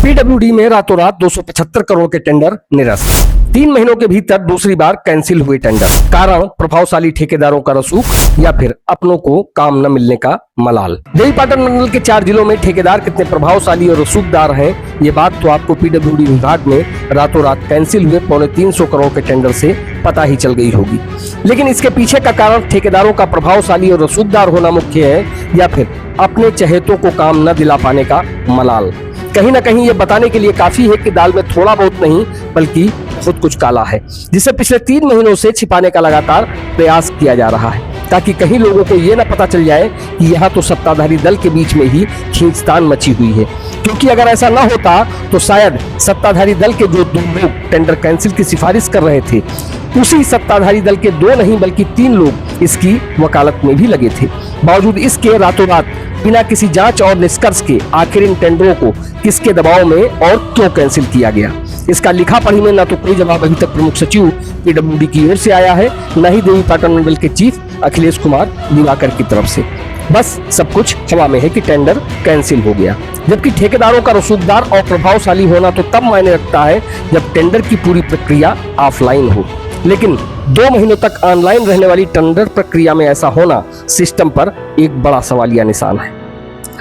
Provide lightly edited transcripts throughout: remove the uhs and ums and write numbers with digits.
PWD में रातों रात 275 करोड़ के टेंडर निरस्त। 3 महीनों के भीतर दूसरी बार कैंसिल हुए टेंडर। कारण प्रभावशाली ठेकेदारों का रसूख या फिर अपनों को काम न मिलने का मलाल। देवीपाटन मंडल के 4 जिलों में ठेकेदार कितने प्रभावशाली और रसूखदार हैं, ये बात तो आपको पीडब्ल्यूडी विभाग में रातों रात कैंसिल हुए 350 करोड़ के टेंडर से पता ही चल गई होगी। लेकिन इसके पीछे का कारण ठेकेदारों का प्रभावशाली और रसूखदार होना मुख्य है या फिर अपने चहेतों को काम न दिला पाने का मलाल। कहीं ना कहीं ये बताने के लिए काफी है कि दाल में थोड़ा बहुत नहीं बल्कि बहुत कुछ काला है, जिसे पिछले 3 महीनों से छिपाने का लगातार प्रयास किया जा रहा है, ताकि कहीं लोगों को ये ना पता चल जाए कि यहाँ तो सत्ताधारी दल के बीच में ही खींचतान मची हुई है। क्योंकि अगर ऐसा ना होता तो शायद सत्ताधारी दल के जो 2 लोग टेंडर कैंसिल की सिफारिश कर रहे थे, उसी सत्ताधारी दल के 2 नहीं बल्कि 3 लोग इसकी वकालत में भी लगे थे। बावजूद इसके रातों रात बिना किसी जांच और निष्कर्ष के आखिर इन टेंडरों को किसके दबाव में और क्यों कैंसिल किया गया, इसका लिखा पढ़ी में न तो कोई जवाब अभी तक प्रमुख सचिव पीडब्ल्यूडी की ओर से आया है, न ही देवीपाटन मंडल के चीफ अखिलेश कुमार दिवाकर की तरफ से। बस सब कुछ हवा में है कि टेंडर कैंसिल हो गया। जबकि ठेकेदारों का रसूखदार और प्रभावशाली होना तो तब मायने रखता है जब टेंडर की पूरी प्रक्रिया ऑफलाइन हो। लेकिन 2 महीनों तक ऑनलाइन रहने वाली टेंडर प्रक्रिया में ऐसा होना सिस्टम पर एक बड़ा सवालिया निशान है।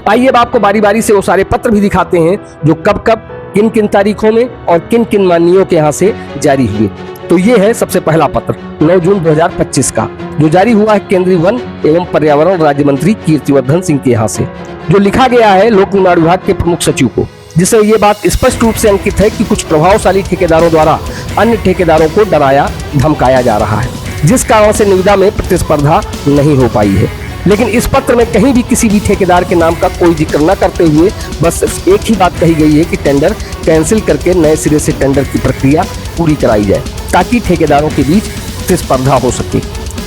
आइए अब आपको बारी बारी से वो सारे पत्र भी दिखाते हैं जो कब कब किन किन तारीखों में और किन किन माननीयों के यहाँ से जारी हुए। तो ये है सबसे पहला पत्र 9 जून 2025 का, जो जारी हुआ है केंद्रीय वन एवं पर्यावरण राज्य मंत्री कीर्तिवर्धन सिंह के यहाँ से, जो लिखा गया है लोक निर्माण विभाग के प्रमुख सचिव को, जिससे ये बात स्पष्ट रूप से अंकित है कि कुछ प्रभावशाली ठेकेदारों द्वारा अन्य ठेकेदारों को डराया धमकाया जा रहा है, जिस कारण से निविदा में प्रतिस्पर्धा नहीं हो पाई है। लेकिन इस पत्र में कहीं भी किसी भी ठेकेदार के नाम का कोई जिक्र न करते हुए बस सिर्फ एक ही बात कही गई है कि टेंडर कैंसिल करके नए सिरे से टेंडर की प्रक्रिया पूरी कराई जाए, ताकि ठेकेदारों के बीच प्रतिस्पर्धा हो सके।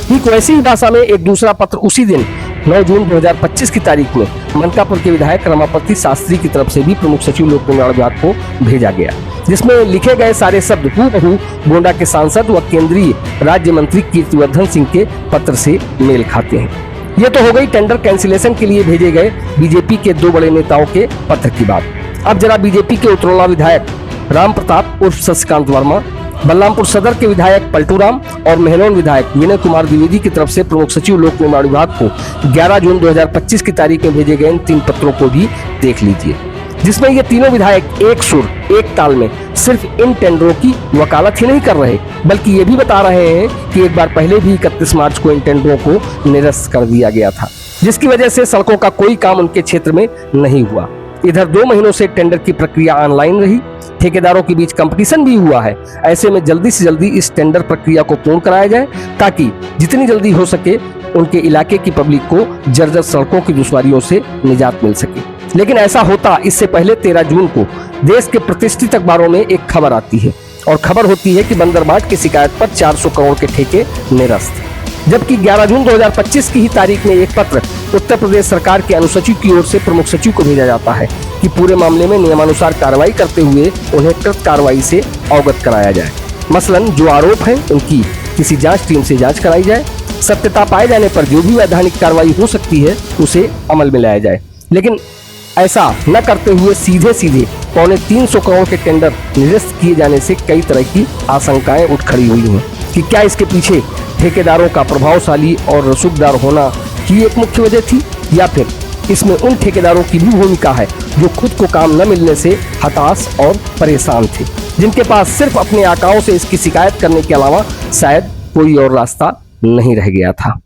ठीक वैसी ही भाषा में एक दूसरा पत्र उसी दिन 9 जून 2025 की तारीख में मनकापुर के विधायक रमापति शास्त्री की तरफ से भी प्रमुख सचिव लोक निर्माण विभाग को भेजा गया, जिसमें लिखे गए सारे शब्द हूबहू गोंडा के सांसद व केंद्रीय राज्य मंत्री कीर्तिवर्धन सिंह के पत्र से मेल खाते हैं। ये तो हो गई टेंडर कैंसिलेशन के लिए भेजे गए बीजेपी के 2 बड़े नेताओं के पत्र की बात। अब जरा बीजेपी के उत्तरोला विधायक राम प्रताप उर्फ शशिकांत वर्मा, बलरामपुर सदर के विधायक पलटू राम और मेहलोन विधायक विनय कुमार द्विवेदी की तरफ से प्रमुख सचिव लोक निर्माण विभाग को 11 जून 2025 की तारीख में भेजे गए इन 3 पत्रों को भी देख लीजिए, जिसमें ये तीनों विधायक एक सुर एक ताल में सिर्फ इन टेंडरों की वकालत ही नहीं कर रहे, बल्कि ये भी बता रहे हैं कि एक बार पहले भी 31 मार्च को इन टेंडरों को निरस्त कर दिया गया था, जिसकी वजह से सड़कों का कोई काम उनके क्षेत्र में नहीं हुआ। इधर 2 महीनों से टेंडर की प्रक्रिया ऑनलाइन रही, ठेकेदारों के बीच कंपटीशन भी हुआ है। ऐसे में जल्दी से जल्दी इस टेंडर प्रक्रिया को पूर्ण कराया जाए, ताकि जितनी जल्दी हो सके उनके इलाके की पब्लिक को जर्जर सड़कों की दुश्वारियों से निजात मिल सके। लेकिन ऐसा होता इससे पहले 13 जून को देश के प्रतिष्ठित अखबारों में एक खबर आती है, और खबर होती है कि बंदरबाट की शिकायत पर 400 करोड़ के ठेके निरस्त। जबकि 11 जून 2025 की ही तारीख में एक पत्र उत्तर प्रदेश सरकार के अनुसचिव की ओर से प्रमुख सचिव को भेजा जाता है कि पूरे मामले में नियमानुसार कार्रवाई करते हुए उन्हें कृत कार्रवाई से अवगत कराया जाए। मसलन जो आरोप है उनकी किसी जांच टीम से जांच कराई जाए, सत्यता पाए जाने पर जो भी वैधानिक कार्रवाई हो सकती है उसे अमल में लाया जाए। लेकिन ऐसा न करते हुए सीधे सीधे 350 करोड़ के टेंडर निरस्त किए जाने से कई तरह की आशंकाएं उठ खड़ी हुई हैं कि क्या इसके पीछे ठेकेदारों का प्रभावशाली और रसूखदार होना ही एक मुख्य वजह थी, या फिर इसमें उन ठेकेदारों की भी भूमिका है जो खुद को काम न मिलने से हताश और परेशान थे, जिनके पास सिर्फ अपने आकाओं से इसकी शिकायत करने के अलावा शायद कोई और रास्ता नहीं रह गया था।